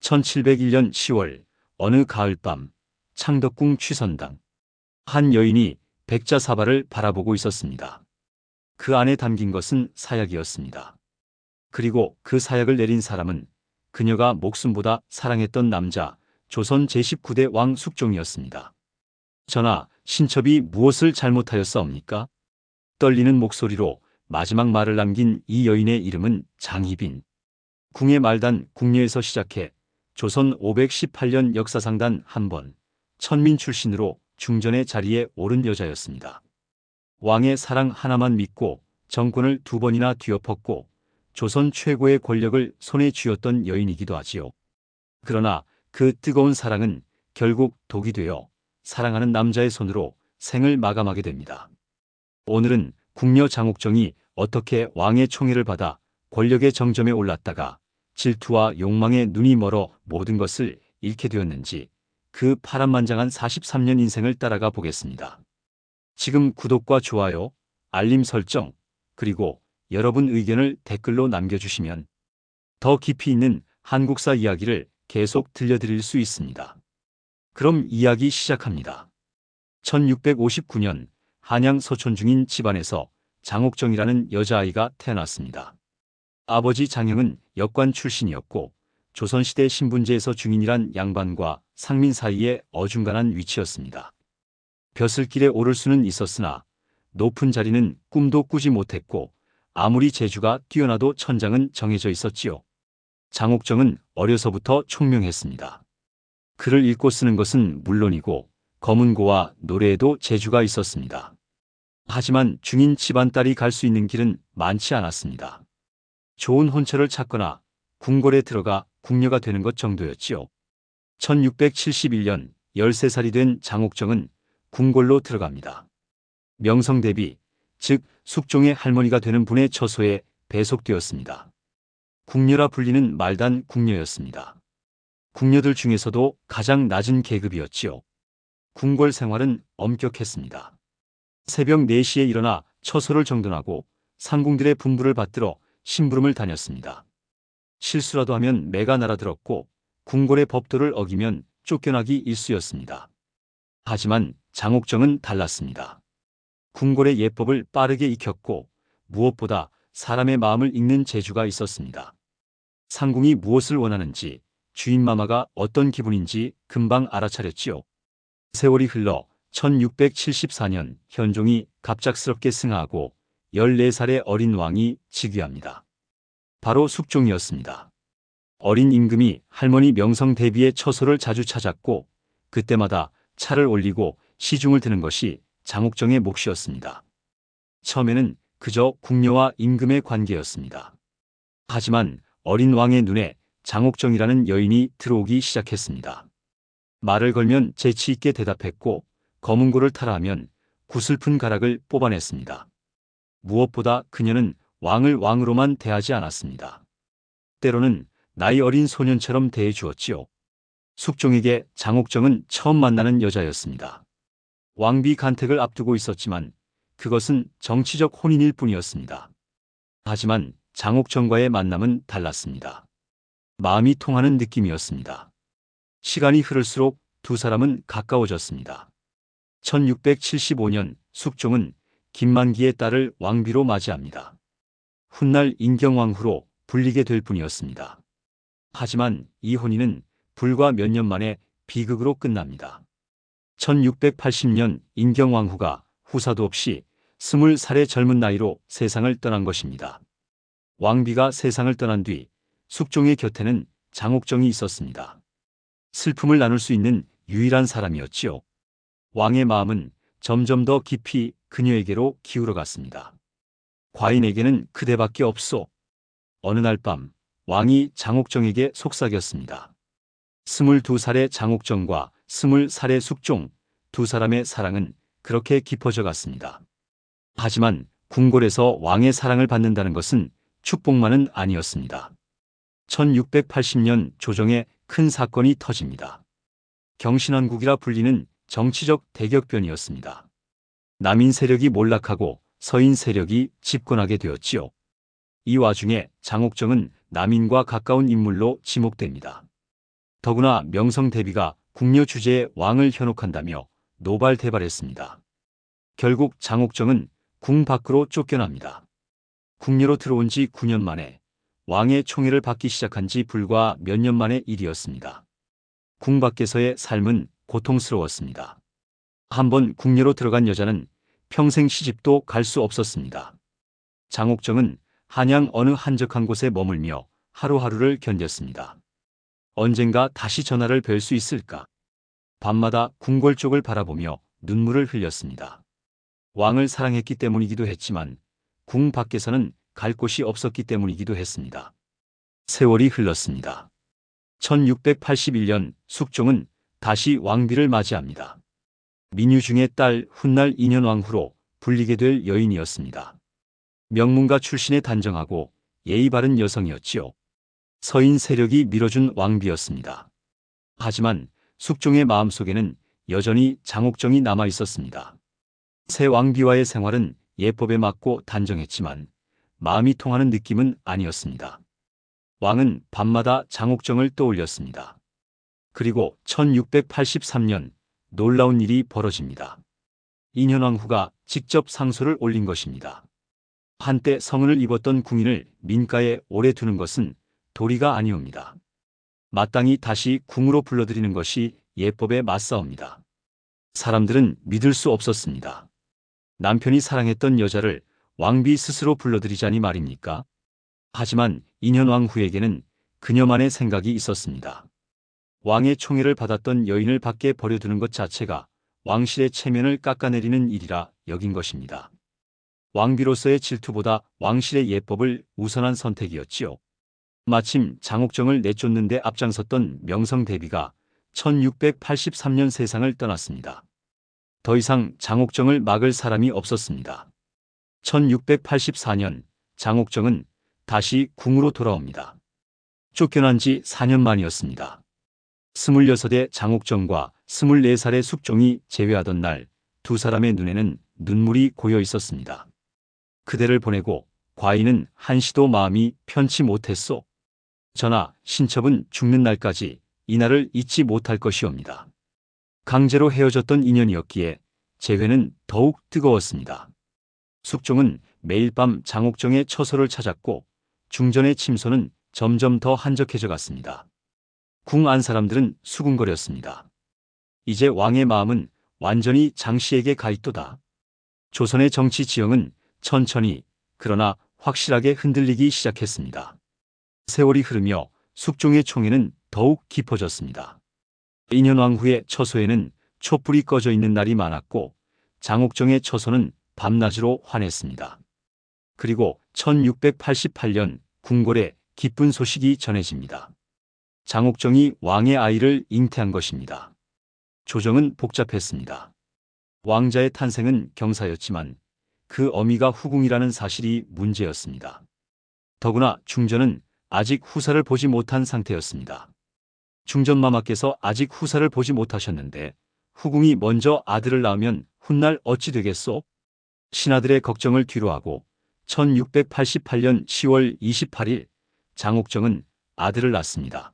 1701년 10월 어느 가을밤 창덕궁 취선당 한 여인이 백자사발을 바라보고 있었습니다. 그 안에 담긴 것은 사약이었습니다. 그리고 그 사약을 내린 사람은 그녀가 목숨보다 사랑했던 남자 조선 제19대 왕 숙종이었습니다. 전하, 신첩이 무엇을 잘못하였사옵니까? 떨리는 목소리로 마지막 말을 남긴 이 여인의 이름은 장희빈. 궁의 말단 궁녀에서 시작해 조선 518년 역사상 단 한 번 천민 출신으로 중전의 자리에 오른 여자였습니다. 왕의 사랑 하나만 믿고 정권을 2번이나 뒤엎었고 조선 최고의 권력을 손에 쥐었던 여인이기도 하지요. 그러나 그 뜨거운 사랑은 결국 독이 되어 사랑하는 남자의 손으로 생을 마감하게 됩니다. 오늘은 궁녀 장옥정이 어떻게 왕의 총애를 받아 권력의 정점에 올랐다가 질투와 욕망에 눈이 멀어 모든 것을 잃게 되었는지 그 파란만장한 43년 인생을 따라가 보겠습니다. 지금 구독과 좋아요, 알림 설정, 그리고 여러분 의견을 댓글로 남겨주시면 더 깊이 있는 한국사 이야기를 계속 들려드릴 수 있습니다. 그럼 이야기 시작합니다. 1659년 한양 서촌 중인 집안에서 장옥정이라는 여자아이가 태어났습니다. 아버지 장형은 역관 출신이었고 조선시대 신분제에서 중인이란 양반과 상민 사이에 어중간한 위치였습니다. 벼슬길에 오를 수는 있었으나 높은 자리는 꿈도 꾸지 못했고 아무리 재주가 뛰어나도 천장은 정해져 있었지요. 장옥정은 어려서부터 총명했습니다. 글을 읽고 쓰는 것은 물론이고 검은고와 노래에도 재주가 있었습니다. 하지만 중인 집안딸이 갈 수 있는 길은 많지 않았습니다. 좋은 혼처를 찾거나 궁궐에 들어가 궁녀가 되는 것 정도였지요. 1671년 13살이 된 장옥정은 궁궐로 들어갑니다. 명성대비, 즉 숙종의 할머니가 되는 분의 처소에 배속되었습니다. 궁녀라 불리는 말단 궁녀였습니다. 궁녀들 중에서도 가장 낮은 계급이었지요. 궁궐 생활은 엄격했습니다. 새벽 4시에 일어나 처소를 정돈하고 상궁들의 분부를 받들어 심부름을 다녔습니다. 실수라도 하면 매가 날아들었고 궁궐의 법도를 어기면 쫓겨나기 일쑤였습니다. 하지만 장옥정은 달랐습니다. 궁궐의 예법을 빠르게 익혔고 무엇보다 사람의 마음을 읽는 재주가 있었습니다. 상궁이 무엇을 원하는지 주인마마가 어떤 기분인지 금방 알아차렸지요. 세월이 흘러 1674년 현종이 갑작스럽게 승하하고 14살의 어린 왕이 즉위합니다. 바로 숙종이었습니다. 어린 임금이 할머니 명성대비의 처소를 자주 찾았고 그때마다 차를 올리고 시중을 드는 것이 장옥정의 몫이었습니다. 처음에는 그저 궁녀와 임금의 관계였습니다. 하지만 어린 왕의 눈에 장옥정이라는 여인이 들어오기 시작했습니다. 말을 걸면 재치 있게 대답했고 검은고를 타라 하면 구슬픈 가락을 뽑아냈습니다. 무엇보다 그녀는 왕을 왕으로만 대하지 않았습니다. 때로는 나이 어린 소년처럼 대해주었지요. 숙종에게 장옥정은 처음 만나는 여자였습니다. 왕비 간택을 앞두고 있었지만 그것은 정치적 혼인일 뿐이었습니다. 하지만 장옥정과의 만남은 달랐습니다. 마음이 통하는 느낌이었습니다. 시간이 흐를수록 두 사람은 가까워졌습니다. 1675년 숙종은 김만기의 딸을 왕비로 맞이합니다. 훗날 인경왕후로 불리게 될 뿐이었습니다. 하지만 이 혼인은 불과 몇 년 만에 비극으로 끝납니다. 1680년 인경왕후가 후사도 없이 20살의 젊은 나이로 세상을 떠난 것입니다. 왕비가 세상을 떠난 뒤 숙종의 곁에는 장옥정이 있었습니다. 슬픔을 나눌 수 있는 유일한 사람이었지요. 왕의 마음은 점점 더 깊이 그녀에게로 기울어갔습니다. 과인에게는 그대밖에 없소. 어느 날 밤 왕이 장옥정에게 속삭였습니다. 22살의 장옥정과 20살의 숙종, 두 사람의 사랑은 그렇게 깊어져 갔습니다. 하지만 궁궐에서 왕의 사랑을 받는다는 것은 축복만은 아니었습니다. 1680년 조정에 큰 사건이 터집니다. 경신왕국이라 불리는 정치적 대격변이었습니다. 남인 세력이 몰락하고 서인 세력이 집권하게 되었지요. 이 와중에 장옥정은 남인과 가까운 인물로 지목됩니다. 더구나 명성대비가 궁녀 주제에 왕을 현혹한다며 노발대발했습니다. 결국 장옥정은 궁 밖으로 쫓겨납니다. 궁녀로 들어온 지 9년 만에 왕의 총애를 받기 시작한 지 불과 몇 년 만의 일이었습니다. 궁 밖에서의 삶은 고통스러웠습니다. 한번 궁녀로 들어간 여자는 평생 시집도 갈 수 없었습니다. 장옥정은 한양 어느 한적한 곳에 머물며 하루하루를 견뎠습니다. 언젠가 다시 전하를 뵐 수 있을까? 밤마다 궁궐 쪽을 바라보며 눈물을 흘렸습니다. 왕을 사랑했기 때문이기도 했지만 궁 밖에서는 갈 곳이 없었기 때문이기도 했습니다. 세월이 흘렀습니다. 1681년 숙종은 다시 왕비를 맞이합니다. 민유중의 딸 훗날 인현왕후로 불리게 될 여인이었습니다. 명문가 출신의 단정하고 예의 바른 여성이었지요. 서인 세력이 밀어준 왕비였습니다. 하지만 숙종의 마음속에는 여전히 장옥정이 남아 있었습니다. 새 왕비와의 생활은 예법에 맞고 단정했지만 마음이 통하는 느낌은 아니었습니다. 왕은 밤마다 장옥정을 떠올렸습니다. 그리고 1683년 놀라운 일이 벌어집니다. 인현왕후가 직접 상소를 올린 것입니다. 한때 성은을 입었던 궁인을 민가에 오래 두는 것은 도리가 아니옵니다. 마땅히 다시 궁으로 불러들이는 것이 예법에 맞사옵니다. 사람들은 믿을 수 없었습니다. 남편이 사랑했던 여자를 왕비 스스로 불러들이자니 말입니까? 하지만 인현왕후에게는 그녀만의 생각이 있었습니다. 왕의 총애를 받았던 여인을 밖에 버려두는 것 자체가 왕실의 체면을 깎아내리는 일이라 여긴 것입니다. 왕비로서의 질투보다 왕실의 예법을 우선한 선택이었지요. 마침 장옥정을 내쫓는 데 앞장섰던 명성대비가 1683년 세상을 떠났습니다. 더 이상 장옥정을 막을 사람이 없었습니다. 1684년 장옥정은 다시 궁으로 돌아옵니다. 쫓겨난 지 4년 만이었습니다. 26의 장옥정과 24살의 숙종이 재회하던 날 두 사람의 눈에는 눈물이 고여 있었습니다. 그대를 보내고 과인은 한시도 마음이 편치 못했소. 전하, 신첩은 죽는 날까지 이날을 잊지 못할 것이옵니다. 강제로 헤어졌던 인연이었기에 재회는 더욱 뜨거웠습니다. 숙종은 매일 밤 장옥정의 처소를 찾았고 중전의 침소는 점점 더 한적해져 갔습니다. 궁 안 사람들은 수군거렸습니다. 이제 왕의 마음은 완전히 장씨에게 가 있도다. 조선의 정치 지형은 천천히 그러나 확실하게 흔들리기 시작했습니다. 세월이 흐르며 숙종의 총애는 더욱 깊어졌습니다. 인현왕후의 처소에는 촛불이 꺼져 있는 날이 많았고 장옥정의 처소는 밤낮으로 환했습니다. 그리고 1688년 궁궐에 기쁜 소식이 전해집니다. 장옥정이 왕의 아이를 잉태한 것입니다. 조정은 복잡했습니다. 왕자의 탄생은 경사였지만 그 어미가 후궁이라는 사실이 문제였습니다. 더구나 중전은 아직 후사를 보지 못한 상태였습니다. 중전마마께서 아직 후사를 보지 못하셨는데 후궁이 먼저 아들을 낳으면 훗날 어찌 되겠소? 신하들의 걱정을 뒤로하고 1688년 10월 28일 장옥정은 아들을 낳습니다.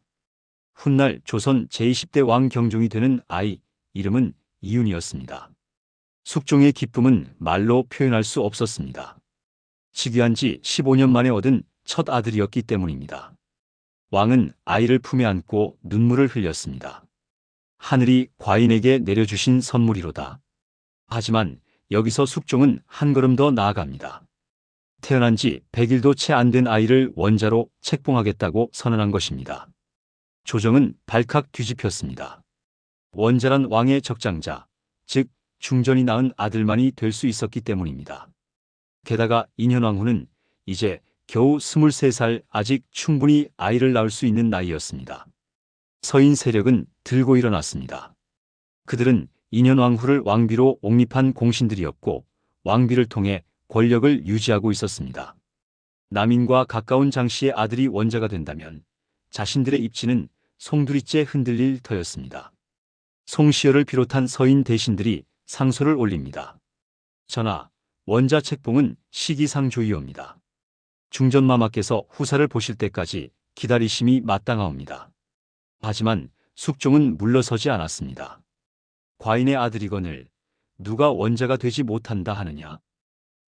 훗날 조선 제20대 왕 경종이 되는 아이, 이름은 이윤이었습니다. 숙종의 기쁨은 말로 표현할 수 없었습니다. 즉위한 지 15년 만에 얻은 첫 아들이었기 때문입니다. 왕은 아이를 품에 안고 눈물을 흘렸습니다. 하늘이 과인에게 내려주신 선물이로다. 하지만 여기서 숙종은 한 걸음 더 나아갑니다. 태어난 지 100일도 채 안 된 아이를 원자로 책봉하겠다고 선언한 것입니다. 조정은 발칵 뒤집혔습니다. 원자란 왕의 적장자, 즉 중전이 낳은 아들만이 될 수 있었기 때문입니다. 게다가 인현왕후는 이제 겨우 23살, 아직 충분히 아이를 낳을 수 있는 나이였습니다. 서인 세력은 들고 일어났습니다. 그들은 인현왕후를 왕비로 옹립한 공신들이었고 왕비를 통해 권력을 유지하고 있었습니다. 남인과 가까운 장씨의 아들이 원자가 된다면 자신들의 입지는 송두리째 흔들릴 터였습니다. 송시열을 비롯한 서인 대신들이 상소를 올립니다. 전하, 원자 책봉은 시기상조이옵니다. 중전마마께서 후사를 보실 때까지 기다리심이 마땅하옵니다. 하지만 숙종은 물러서지 않았습니다. 과인의 아들이거늘 누가 원자가 되지 못한다 하느냐.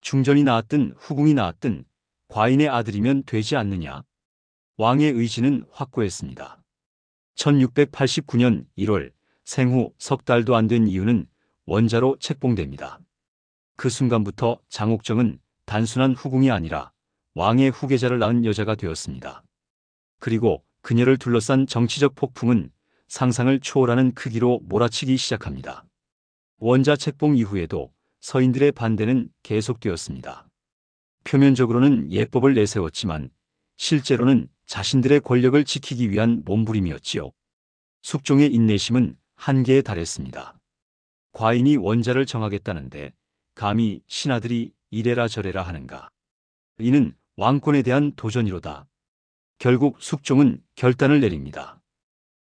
중전이 나왔든 후궁이 나왔든 과인의 아들이면 되지 않느냐. 왕의 의지는 확고했습니다. 1689년 1월 생후 석 달도 안 된 이유는 원자로 책봉됩니다. 그 순간부터 장옥정은 단순한 후궁이 아니라 왕의 후계자를 낳은 여자가 되었습니다. 그리고 그녀를 둘러싼 정치적 폭풍은 상상을 초월하는 크기로 몰아치기 시작합니다. 원자 책봉 이후에도 서인들의 반대는 계속되었습니다. 표면적으로는 예법을 내세웠지만 실제로는 자신들의 권력을 지키기 위한 몸부림이었지요. 숙종의 인내심은 한계에 달했습니다. 과인이 원자를 정하겠다는데 감히 신하들이 이래라 저래라 하는가. 이는 왕권에 대한 도전이로다. 결국 숙종은 결단을 내립니다.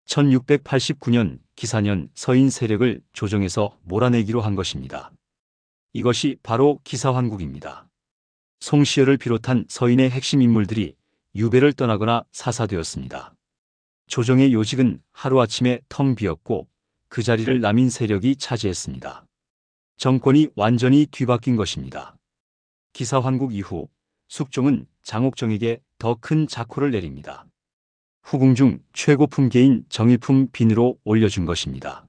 1689년 기사년 서인 세력을 조정해서 몰아내기로 한 것입니다. 이것이 바로 기사환국입니다. 송시열을 비롯한 서인의 핵심 인물들이 유배를 떠나거나 사사되었습니다. 조정의 요직은 하루아침에 텅 비었고 그 자리를 남인 세력이 차지했습니다. 정권이 완전히 뒤바뀐 것입니다. 기사환국 이후 숙종은 장옥정에게 더 큰 자코를 내립니다. 후궁 중 최고 품계인 정일품 빈으로 올려준 것입니다.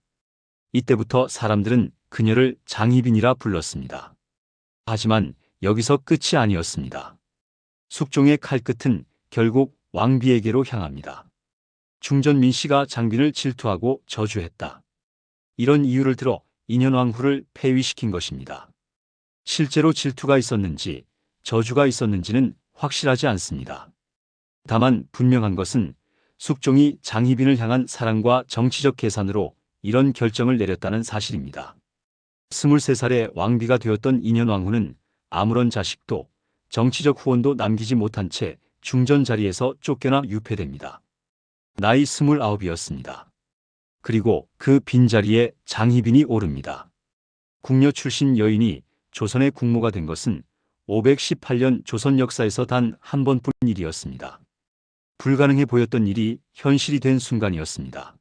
이때부터 사람들은 그녀를 장희빈이라 불렀습니다. 하지만 여기서 끝이 아니었습니다. 숙종의 칼끝은 결국 왕비에게로 향합니다. 중전 민씨가 장빈을 질투하고 저주했다. 이런 이유를 들어 인현왕후를 폐위시킨 것입니다. 실제로 질투가 있었는지 저주가 있었는지는 확실하지 않습니다. 다만 분명한 것은 숙종이 장희빈을 향한 사랑과 정치적 계산으로 이런 결정을 내렸다는 사실입니다. 23살의 왕비가 되었던 인현왕후는 아무런 자식도 정치적 후원도 남기지 못한 채 중전 자리에서 쫓겨나 유폐됩니다. 나이 29이었습니다. 그리고 그 빈자리에 장희빈이 오릅니다. 궁녀 출신 여인이 조선의 국모가 된 것은 518년 조선 역사에서 단 한 번뿐 일이었습니다. 불가능해 보였던 일이 현실이 된 순간이었습니다.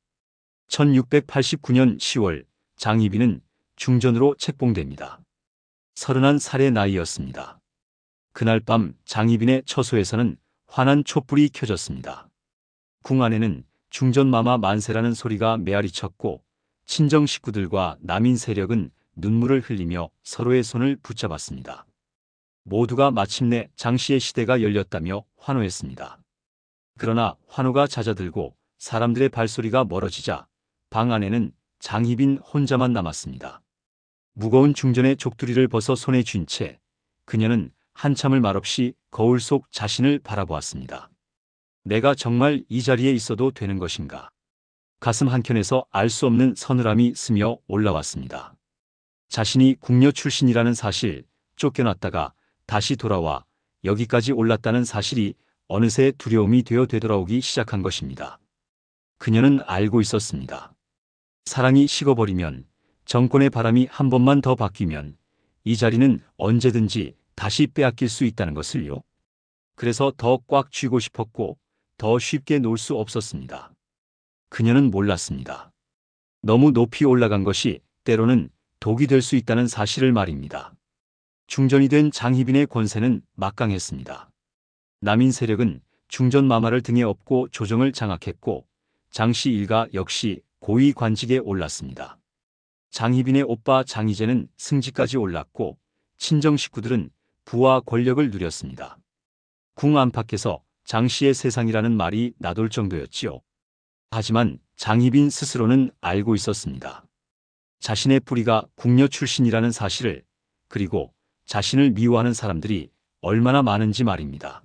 1689년 10월 장희빈은 중전으로 책봉됩니다. 31살의 나이였습니다. 그날 밤 장희빈의 처소에서는 환한 촛불이 켜졌습니다. 궁 안에는 중전마마 만세라는 소리가 메아리쳤고 친정 식구들과 남인 세력은 눈물을 흘리며 서로의 손을 붙잡았습니다. 모두가 마침내 장씨의 시대가 열렸다며 환호했습니다. 그러나 환호가 잦아들고 사람들의 발소리가 멀어지자 방 안에는 장희빈 혼자만 남았습니다. 무거운 중전의 족두리를 벗어 손에 쥔 채 그녀는 한참을 말없이 거울 속 자신을 바라보았습니다. 내가 정말 이 자리에 있어도 되는 것인가? 가슴 한켠에서 알 수 없는 서늘함이 스며 올라왔습니다. 자신이 궁녀 출신이라는 사실, 쫓겨났다가 다시 돌아와 여기까지 올랐다는 사실이 어느새 두려움이 되어 되돌아오기 시작한 것입니다. 그녀는 알고 있었습니다. 사랑이 식어버리면, 정권의 바람이 한 번만 더 바뀌면 이 자리는 언제든지 다시 빼앗길 수 있다는 것을요. 그래서 더 꽉 쥐고 싶었고 더 쉽게 놓을 수 없었습니다. 그녀는 몰랐습니다. 너무 높이 올라간 것이 때로는 독이 될 수 있다는 사실을 말입니다. 중전이 된 장희빈의 권세는 막강했습니다. 남인 세력은 중전 마마를 등에 업고 조정을 장악했고 장씨 일가 역시 고위 관직에 올랐습니다. 장희빈의 오빠 장희재는 승지까지 올랐고 친정 식구들은 부와 권력을 누렸습니다. 궁 안팎에서 장씨의 세상이라는 말이 나돌 정도였지요. 하지만 장희빈 스스로는 알고 있었습니다. 자신의 뿌리가 궁녀 출신이라는 사실을, 그리고 자신을 미워하는 사람들이 얼마나 많은지 말입니다.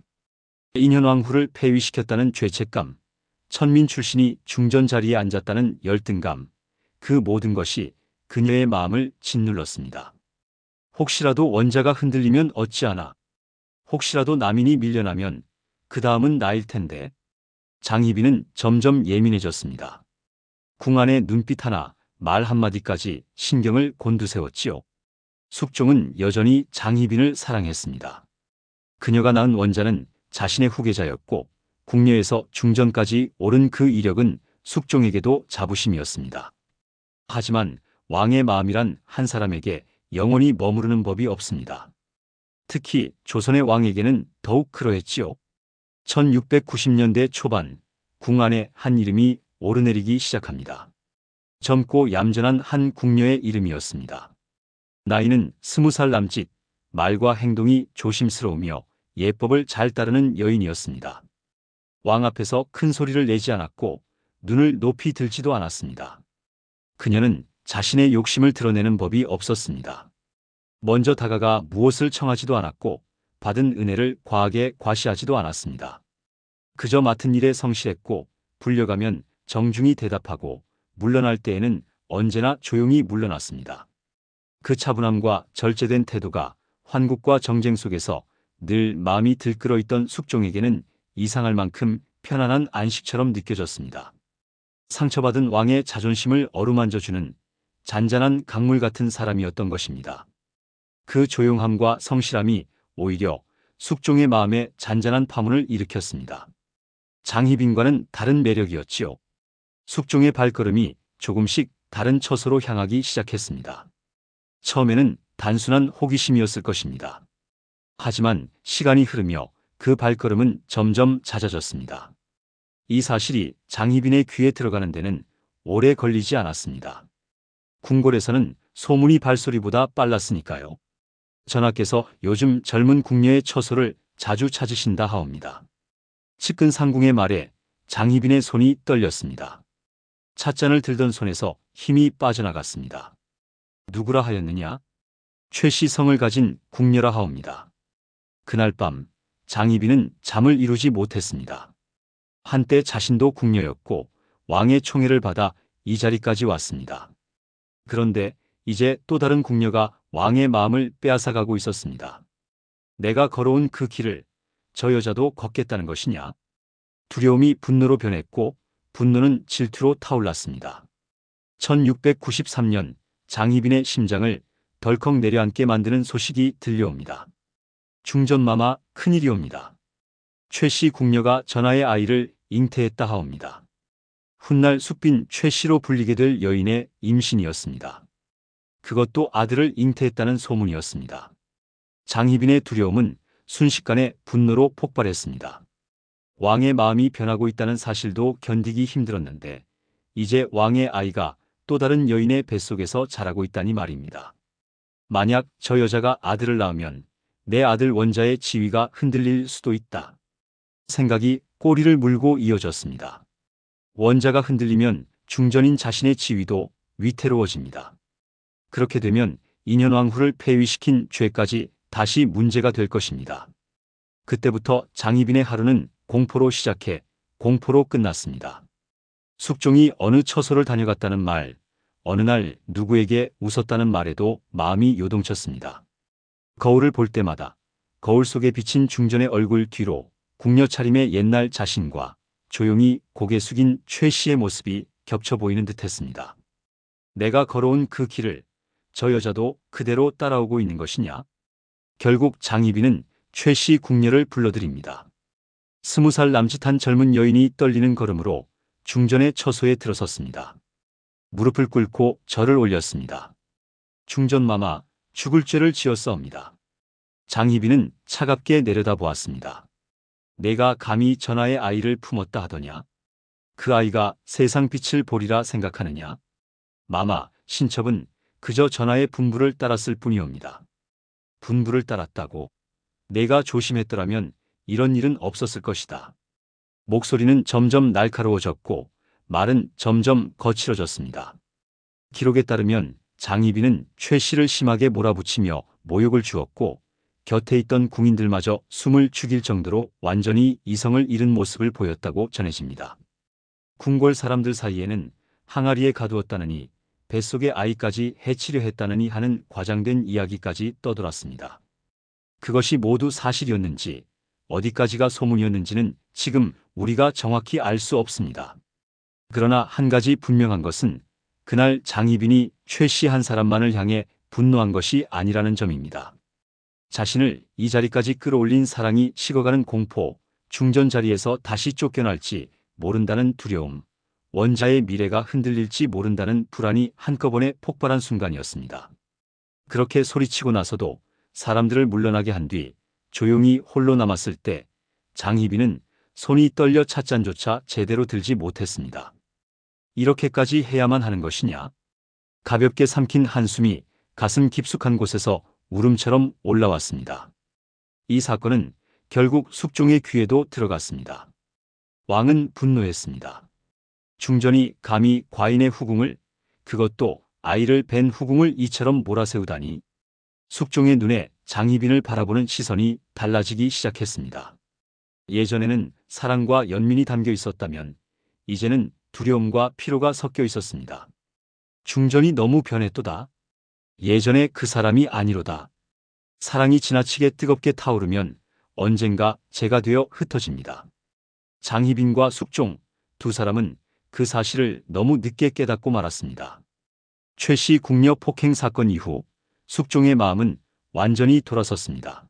인현왕후를 폐위시켰다는 죄책감, 천민 출신이 중전 자리에 앉았다는 열등감, 그 모든 것이 그녀의 마음을 짓눌렀습니다. 혹시라도 원자가 흔들리면 어찌하나, 혹시라도 남인이 밀려나면 그 다음은 나일 텐데. 장희빈은 점점 예민해졌습니다. 궁 안의 눈빛 하나, 말 한마디까지 신경을 곤두세웠지요. 숙종은 여전히 장희빈을 사랑했습니다. 그녀가 낳은 원자는 자신의 후계자였고 궁녀에서 중전까지 오른 그 이력은 숙종에게도 자부심이었습니다. 하지만 왕의 마음이란 한 사람에게 영원히 머무르는 법이 없습니다. 특히 조선의 왕에게는 더욱 그러했지요. 1690년대 초반 궁 안에 한 이름이 오르내리기 시작합니다. 젊고 얌전한 한 궁녀의 이름이었습니다. 나이는 20살 남짓, 말과 행동이 조심스러우며 예법을 잘 따르는 여인이었습니다. 왕 앞에서 큰 소리를 내지 않았고 눈을 높이 들지도 않았습니다. 그녀는 자신의 욕심을 드러내는 법이 없었습니다. 먼저 다가가 무엇을 청하지도 않았고 받은 은혜를 과하게 과시하지도 않았습니다. 그저 맡은 일에 성실했고 불려가면 정중히 대답하고 물러날 때에는 언제나 조용히 물러났습니다. 그 차분함과 절제된 태도가 환국과 정쟁 속에서 늘 마음이 들끓어 있던 숙종에게는 이상할 만큼 편안한 안식처럼 느껴졌습니다. 상처받은 왕의 자존심을 어루만져주는 잔잔한 강물 같은 사람이었던 것입니다. 그 조용함과 성실함이 오히려 숙종의 마음에 잔잔한 파문을 일으켰습니다. 장희빈과는 다른 매력이었지요. 숙종의 발걸음이 조금씩 다른 처소로 향하기 시작했습니다. 처음에는 단순한 호기심이었을 것입니다. 하지만 시간이 흐르며 그 발걸음은 점점 잦아졌습니다. 이 사실이 장희빈의 귀에 들어가는 데는 오래 걸리지 않았습니다. 궁궐에서는 소문이 발소리보다 빨랐으니까요. 전하께서 요즘 젊은 궁녀의 처소를 자주 찾으신다 하옵니다. 측근 상궁의 말에 장희빈의 손이 떨렸습니다. 찻잔을 들던 손에서 힘이 빠져나갔습니다. 누구라 하였느냐? 최씨 성을 가진 궁녀라 하옵니다. 그날 밤 장희빈은 잠을 이루지 못했습니다. 한때 자신도 궁녀였고 왕의 총애를 받아 이 자리까지 왔습니다. 그런데 이제 또 다른 궁녀가 왕의 마음을 빼앗아가고 있었습니다. 내가 걸어온 그 길을 저 여자도 걷겠다는 것이냐? 두려움이 분노로 변했고 분노는 질투로 타올랐습니다. 1693년 장희빈의 심장을 덜컥 내려앉게 만드는 소식이 들려옵니다. 중전마마 큰일이옵니다. 최씨 궁녀가 전하의 아이를 잉태했다 하옵니다. 훗날 숙빈 최씨로 불리게 될 여인의 임신이었습니다. 그것도 아들을 잉태했다는 소문이었습니다. 장희빈의 두려움은 순식간에 분노로 폭발했습니다. 왕의 마음이 변하고 있다는 사실도 견디기 힘들었는데 이제 왕의 아이가 또 다른 여인의 뱃속에서 자라고 있다니 말입니다. 만약 저 여자가 아들을 낳으면 내 아들 원자의 지위가 흔들릴 수도 있다. 생각이 꼬리를 물고 이어졌습니다. 원자가 흔들리면 중전인 자신의 지위도 위태로워집니다. 그렇게 되면 인현왕후를 폐위시킨 죄까지 다시 문제가 될 것입니다. 그때부터 장희빈의 하루는 공포로 시작해 공포로 끝났습니다. 숙종이 어느 처소를 다녀갔다는 말, 어느 날 누구에게 웃었다는 말에도 마음이 요동쳤습니다. 거울을 볼 때마다 거울 속에 비친 중전의 얼굴 뒤로 궁녀 차림의 옛날 자신과 조용히 고개 숙인 최 씨의 모습이 겹쳐 보이는 듯했습니다. 내가 걸어온 그 길을 저 여자도 그대로 따라오고 있는 것이냐? 결국 장희빈은 최 씨 궁녀를 불러들입니다. 20살 남짓한 젊은 여인이 떨리는 걸음으로 중전의 처소에 들어섰습니다. 무릎을 꿇고 절을 올렸습니다. 중전마마, 죽을 죄를 지었사옵니다. 장희빈은 차갑게 내려다보았습니다. 내가 감히 전하의 아이를 품었다 하더냐? 그 아이가 세상 빛을 보리라 생각하느냐? 마마, 신첩은 그저 전하의 분부를 따랐을 뿐이옵니다. 분부를 따랐다고? 내가 조심했더라면 이런 일은 없었을 것이다. 목소리는 점점 날카로워졌고 말은 점점 거칠어졌습니다. 기록에 따르면 장희빈은 최 씨를 심하게 몰아붙이며 모욕을 주었고 곁에 있던 궁인들마저 숨을 죽일 정도로 완전히 이성을 잃은 모습을 보였다고 전해집니다. 궁궐 사람들 사이에는 항아리에 가두었다느니 뱃속의 아이까지 해치려 했다느니 하는 과장된 이야기까지 떠돌았습니다. 그것이 모두 사실이었는지 어디까지가 소문이었는지는 지금 우리가 정확히 알 수 없습니다. 그러나 한 가지 분명한 것은 그날 장희빈이 최 씨 한 사람만을 향해 분노한 것이 아니라는 점입니다. 자신을 이 자리까지 끌어올린 사랑이 식어가는 공포, 중전 자리에서 다시 쫓겨날지 모른다는 두려움, 원자의 미래가 흔들릴지 모른다는 불안이 한꺼번에 폭발한 순간이었습니다. 그렇게 소리치고 나서도 사람들을 물러나게 한 뒤 조용히 홀로 남았을 때 장희빈은 손이 떨려 찻잔조차 제대로 들지 못했습니다. 이렇게까지 해야만 하는 것이냐? 가볍게 삼킨 한숨이 가슴 깊숙한 곳에서 울음처럼 올라왔습니다. 이 사건은 결국 숙종의 귀에도 들어갔습니다. 왕은 분노했습니다. 중전이 감히 과인의 후궁을, 그것도 아이를 벤 후궁을 이처럼 몰아세우다니. 숙종의 눈에 장희빈을 바라보는 시선이 달라지기 시작했습니다. 예전에는 사랑과 연민이 담겨 있었다면 이제는 두려움과 피로가 섞여 있었습니다. 중전이 너무 변했도다. 예전에 그 사람이 아니로다. 사랑이 지나치게 뜨겁게 타오르면 언젠가 재가 되어 흩어집니다. 장희빈과 숙종 두 사람은 그 사실을 너무 늦게 깨닫고 말았습니다. 최씨 궁녀 폭행 사건 이후 숙종의 마음은 완전히 돌아섰습니다.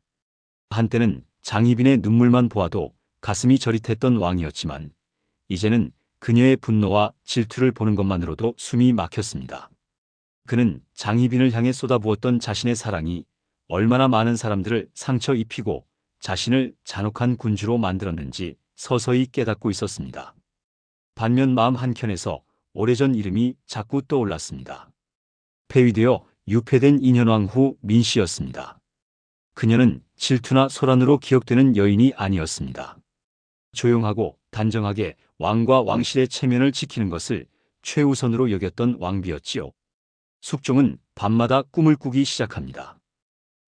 한때는 장희빈의 눈물만 보아도 가슴이 저릿했던 왕이었지만 이제는 그녀의 분노와 질투를 보는 것만으로도 숨이 막혔습니다. 그는 장희빈을 향해 쏟아부었던 자신의 사랑이 얼마나 많은 사람들을 상처 입히고 자신을 잔혹한 군주로 만들었는지 서서히 깨닫고 있었습니다. 반면 마음 한켠에서 오래전 이름이 자꾸 떠올랐습니다. 폐위되어 유폐된 인현왕 후 민씨였습니다. 그녀는 질투나 소란으로 기억되는 여인이 아니었습니다. 조용하고 단정하게 왕과 왕실의 체면을 지키는 것을 최우선으로 여겼던 왕비였지요. 숙종은 밤마다 꿈을 꾸기 시작합니다.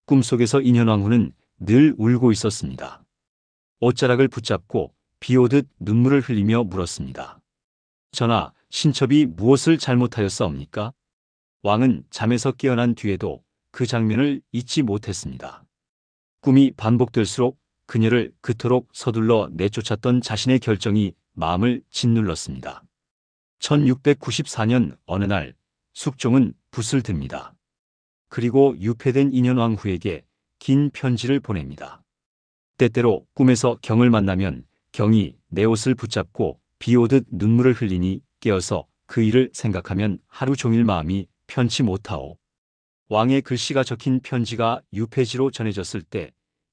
꿈속에서 인현왕후는 늘 울고 있었습니다. 옷자락을 붙잡고 비오듯 눈물을 흘리며 물었습니다. 전하, 신첩이 무엇을 잘못하였사옵니까? 왕은 잠에서 깨어난 뒤에도 그 장면을 잊지 못했습니다. 꿈이 반복될수록 그녀를 그토록 서둘러 내쫓았던 자신의 결정이 마음을 짓눌렀습니다. 1694년 어느 날 숙종은 붓을 듭니다. 그리고 유폐된 인현왕후에게 긴 편지를 보냅니다. 때때로 꿈에서 경을 만나면 경이 내 옷을 붙잡고 비오듯 눈물을 흘리니 깨어서 그 일을 생각하면 하루 종일 마음이 편치 못하오. 왕의 글씨가 적힌 편지가 유폐지로 전해졌을 때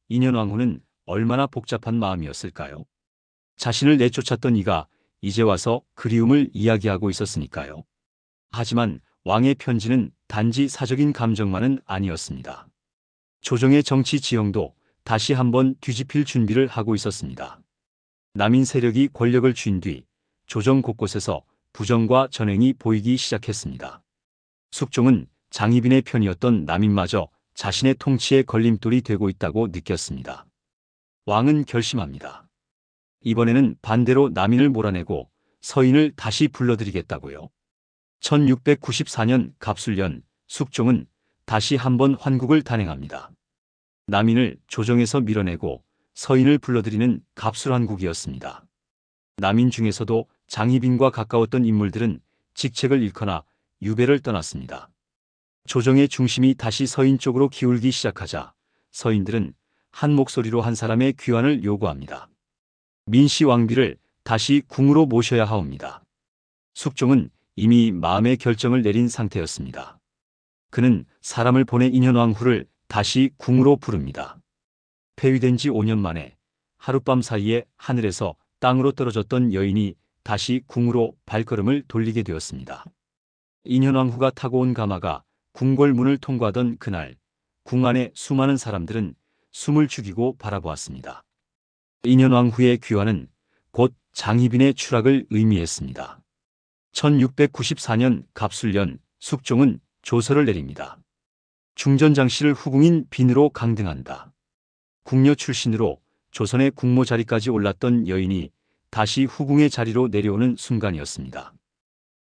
인현왕후는 얼마나 복잡한 마음이었을까요? 자신을 내쫓았던 이가 이제 와서 그리움을 이야기하고 있었으니까요. 하지만 왕의 편지는 단지 사적인 감정만은 아니었습니다. 조정의 정치 지형도 다시 한번 뒤집힐 준비를 하고 있었습니다. 남인 세력이 권력을 쥔 뒤 조정 곳곳에서 부정과 전횡이 보이기 시작했습니다. 숙종은 장희빈의 편이었던 남인마저 자신의 통치에 걸림돌이 되고 있다고 느꼈습니다. 왕은 결심합니다. 이번에는 반대로 남인을 몰아내고 서인을 다시 불러들이겠다고요. 1694년 갑술년 숙종은 다시 한번 환국을 단행합니다. 남인을 조정에서 밀어내고 서인을 불러들이는 갑술환국이었습니다. 남인 중에서도 장희빈과 가까웠던 인물들은 직책을 잃거나 유배를 떠났습니다. 조정의 중심이 다시 서인 쪽으로 기울기 시작하자 서인들은 한 목소리로 한 사람의 귀환을 요구합니다. 민씨 왕비를 다시 궁으로 모셔야 하옵니다. 숙종은 이미 마음의 결정을 내린 상태였습니다. 그는 사람을 보내 인현왕후를 다시 궁으로 부릅니다. 폐위된 지 5년 만에 하룻밤 사이에 하늘에서 땅으로 떨어졌던 여인이 다시 궁으로 발걸음을 돌리게 되었습니다. 인현왕후가 타고 온 가마가 궁궐문을 통과하던 그날 궁 안에 수많은 사람들은 숨을 죽이고 바라보았습니다. 인현왕후의 귀환은 곧 장희빈의 추락을 의미했습니다. 1694년 갑술년 숙종은 조서를 내립니다. 중전장씨를 후궁인 빈으로 강등한다. 궁녀 출신으로 조선의 국모 자리까지 올랐던 여인이 다시 후궁의 자리로 내려오는 순간이었습니다.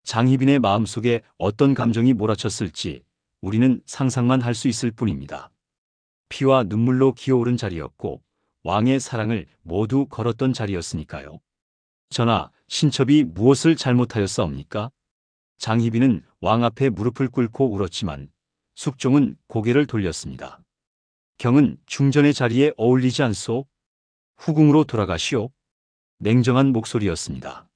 장희빈의 마음속에 어떤 감정이 몰아쳤을지 우리는 상상만 할 수 있을 뿐입니다. 피와 눈물로 기어오른 자리였고 왕의 사랑을 모두 걸었던 자리였으니까요. 전하, 신첩이 무엇을 잘못하였사옵니까? 장희빈은 왕 앞에 무릎을 꿇고 울었지만 숙종은 고개를 돌렸습니다. 경은 중전의 자리에 어울리지 않소? 후궁으로 돌아가시오. 냉정한 목소리였습니다.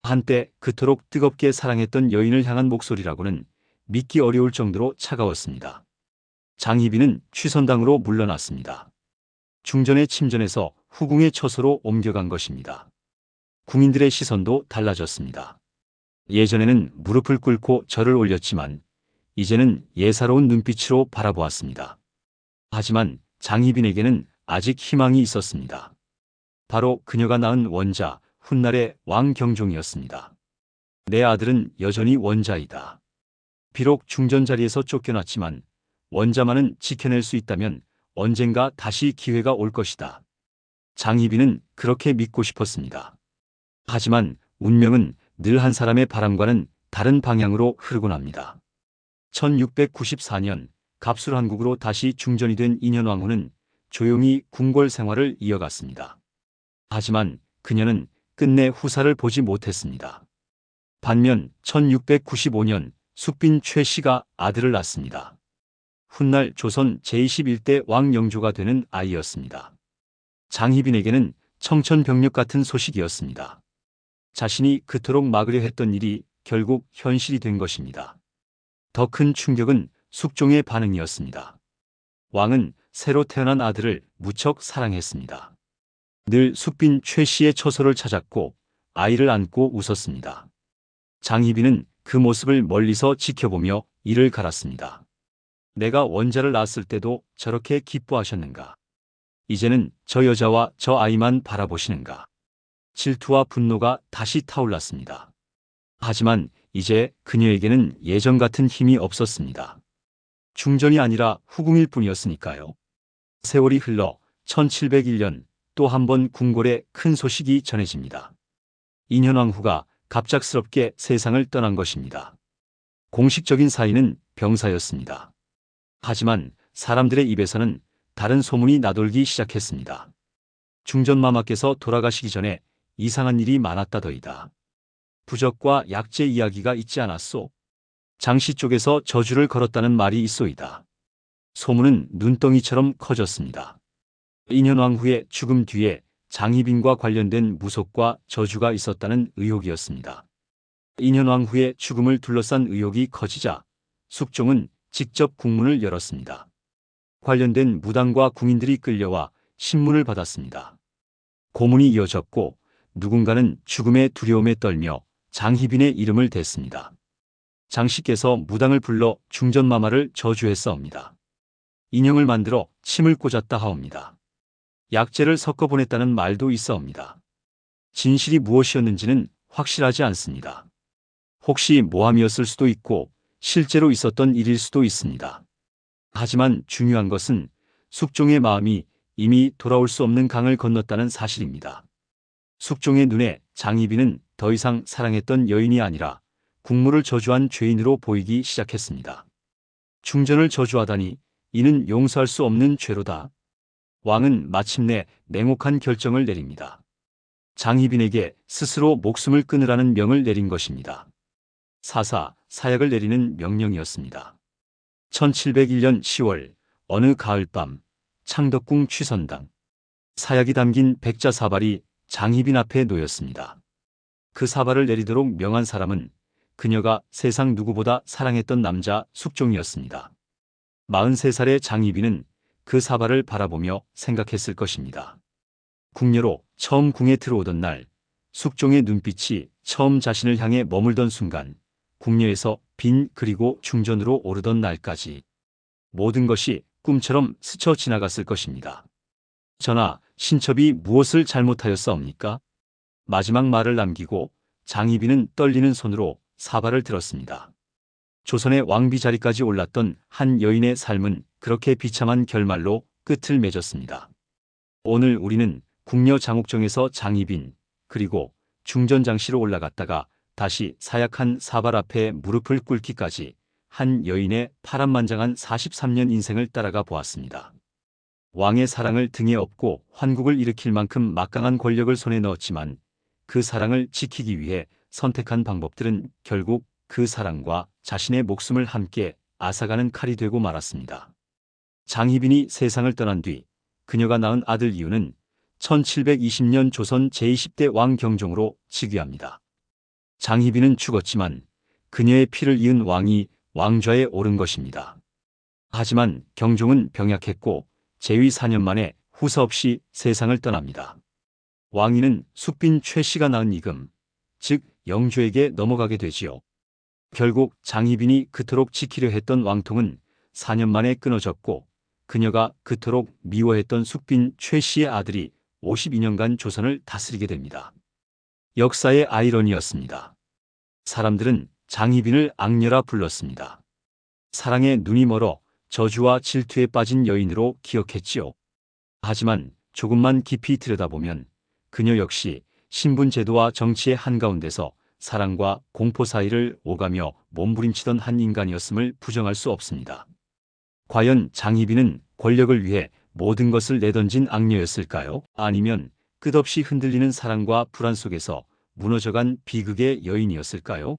한때 그토록 뜨겁게 사랑했던 여인을 향한 목소리라고는 믿기 어려울 정도로 차가웠습니다. 장희빈은 취선당으로 물러났습니다. 중전의 침전에서 후궁의 처소로 옮겨간 것입니다. 궁인들의 시선도 달라졌습니다. 예전에는 무릎을 꿇고 절을 올렸지만 이제는 예사로운 눈빛으로 바라보았습니다. 하지만 장희빈에게는 아직 희망이 있었습니다. 바로 그녀가 낳은 원자, 훗날의 왕경종이었습니다. 내 아들은 여전히 원자이다. 비록 중전 자리에서 쫓겨났지만 원자만은 지켜낼 수 있다면 언젠가 다시 기회가 올 것이다. 장희빈은 그렇게 믿고 싶었습니다. 하지만 운명은 늘 한 사람의 바람과는 다른 방향으로 흐르곤 합니다. 1694년 갑술한국으로 다시 중전이 된 인현왕후는 조용히 궁궐 생활을 이어갔습니다. 하지만 그녀는 끝내 후사를 보지 못했습니다. 반면 1695년 숙빈 최 씨가 아들을 낳습니다. 훗날 조선 제21대 왕영조가 되는 아이였습니다. 장희빈에게는 청천벽력 같은 소식이었습니다. 자신이 그토록 막으려 했던 일이 결국 현실이 된 것입니다. 더 큰 충격은 숙종의 반응이었습니다. 왕은 새로 태어난 아들을 무척 사랑했습니다. 늘 숙빈 최 씨의 처소를 찾았고 아이를 안고 웃었습니다. 장희빈은 그 모습을 멀리서 지켜보며 이를 갈았습니다. 내가 원자를 낳았을 때도 저렇게 기뻐하셨는가? 이제는 저 여자와 저 아이만 바라보시는가? 질투와 분노가 다시 타올랐습니다. 하지만 이제 그녀에게는 예전 같은 힘이 없었습니다. 중전이 아니라 후궁일 뿐이었으니까요. 세월이 흘러 1701년 또 한 번 궁궐에 큰 소식이 전해집니다. 인현왕후가 갑작스럽게 세상을 떠난 것입니다. 공식적인 사인은 병사였습니다. 하지만 사람들의 입에서는 다른 소문이 나돌기 시작했습니다. 중전마마께서 돌아가시기 전에 이상한 일이 많았다더이다. 부적과 약재 이야기가 있지 않았소? 장씨 쪽에서 저주를 걸었다는 말이 있소이다. 소문은 눈덩이처럼 커졌습니다. 인현왕후의 죽음 뒤에 장희빈과 관련된 무속과 저주가 있었다는 의혹이었습니다. 인현왕후의 죽음을 둘러싼 의혹이 커지자 숙종은 직접 국문을 열었습니다. 관련된 무당과 궁인들이 끌려와 신문을 받았습니다. 고문이 이어졌고 누군가는 죽음의 두려움에 떨며 장희빈의 이름을 댔습니다. 장씨께서 무당을 불러 중전마마를 저주했사옵니다. 인형을 만들어 침을 꽂았다 하옵니다. 약재를 섞어 보냈다는 말도 있사옵니다. 진실이 무엇이었는지는 확실하지 않습니다. 혹시 모함이었을 수도 있고 실제로 있었던 일일 수도 있습니다. 하지만 중요한 것은 숙종의 마음이 이미 돌아올 수 없는 강을 건넜다는 사실입니다. 숙종의 눈에 장희빈은 더 이상 사랑했던 여인이 아니라 국무를 저주한 죄인으로 보이기 시작했습니다. 중전을 저주하다니 이는 용서할 수 없는 죄로다. 왕은 마침내 냉혹한 결정을 내립니다. 장희빈에게 스스로 목숨을 끊으라는 명을 내린 것입니다. 사약을 내리는 명령이었습니다. 1701년 10월 어느 가을밤 창덕궁 취선당 사약이 담긴 백자 사발이 장희빈 앞에 놓였습니다. 그 사발을 내리도록 명한 사람은 그녀가 세상 누구보다 사랑했던 남자 숙종이었습니다. 43살의 장희빈은 그 사발을 바라보며 생각했을 것입니다. 궁녀로 처음 궁에 들어오던 날 숙종의 눈빛이 처음 자신을 향해 머물던 순간 궁녀에서 빈 그리고 중전으로 오르던 날까지 모든 것이 꿈처럼 스쳐 지나갔을 것입니다. 전하, 신첩이 무엇을 잘못하였사옵니까? 마지막 말을 남기고 장희빈은 떨리는 손으로 사발을 들었습니다. 조선의 왕비 자리까지 올랐던 한 여인의 삶은 그렇게 비참한 결말로 끝을 맺었습니다. 오늘 우리는 궁녀 장옥정에서 장희빈 그리고 중전장씨로 올라갔다가 다시 사약한 사발 앞에 무릎을 꿇기까지 한 여인의 파란만장한 43년 인생을 따라가 보았습니다. 왕의 사랑을 등에 업고 환국을 일으킬 만큼 막강한 권력을 손에 넣었지만 그 사랑을 지키기 위해 선택한 방법들은 결국 그 사랑과 자신의 목숨을 함께 앗아가는 칼이 되고 말았습니다. 장희빈이 세상을 떠난 뒤 그녀가 낳은 아들 이유는 1720년 조선 제20대 왕경종으로 즉위합니다. 장희빈은 죽었지만 그녀의 피를 이은 왕이 왕좌에 오른 것입니다. 하지만 경종은 병약했고 재위 4년 만에 후사 없이 세상을 떠납니다. 왕위는 숙빈 최 씨가 낳은 이금, 즉 영조에게 넘어가게 되지요. 결국 장희빈이 그토록 지키려 했던 왕통은 4년 만에 끊어졌고 그녀가 그토록 미워했던 숙빈 최 씨의 아들이 52년간 조선을 다스리게 됩니다. 역사의 아이러니였습니다. 사람들은 장희빈을 악녀라 불렀습니다. 사랑에 눈이 멀어 저주와 질투에 빠진 여인으로 기억했지요. 하지만 조금만 깊이 들여다보면 그녀 역시 신분제도와 정치의 한가운데서 사랑과 공포 사이를 오가며 몸부림치던 한 인간이었음을 부정할 수 없습니다. 과연 장희빈은 권력을 위해 모든 것을 내던진 악녀였을까요? 아니면 끝없이 흔들리는 사랑과 불안 속에서 무너져간 비극의 여인이었을까요?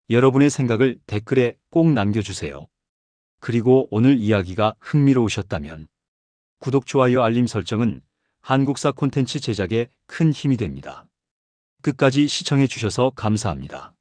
여러분의 생각을 댓글에 꼭 남겨주세요. 그리고 오늘 이야기가 흥미로우셨다면 구독, 좋아요, 알림 설정은 한국사 콘텐츠 제작에 큰 힘이 됩니다. 끝까지 시청해 주셔서 감사합니다.